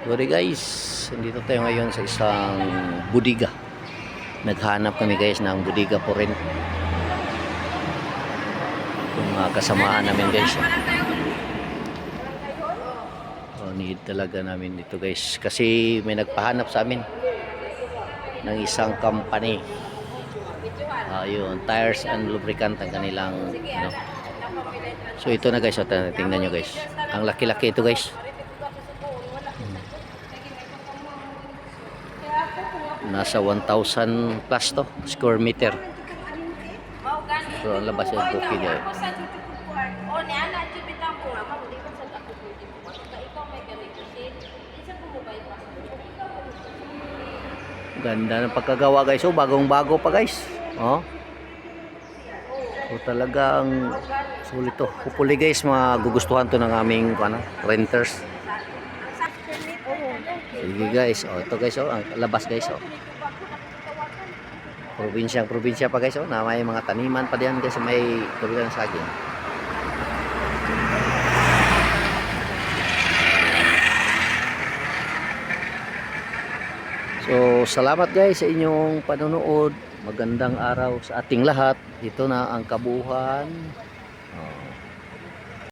Sorry guys, dito tayo ngayon sa isang budiga. Naghanap kami guys ng budiga po rin. Yung mga kasamaan namin guys. Oh, need talaga namin dito guys. Kasi may nagpahanap sa amin ng isang company. Yun, tires and lubricant ang kanilang ano. So ito na guys, tingnan nyo guys. Ang laki-laki ito guys. Nasa 1,000 plus to square meter. So ang labas yung bukid niya. Ganda ng pagkagawa guys. Oh, bagong-bago pa guys. Oh. So talagang sulit to. Hopefully guys, magugustuhan to ng aming renters. Sige guys. Oh, ito guys, oh, ang labas guys, oh. Probinsya pa guys, oh, na may mga taniman pa diyan guys, may tuloy ng saging. So, salamat guys sa inyong panonood. Magandang araw sa ating lahat. Ito na ang kabuuan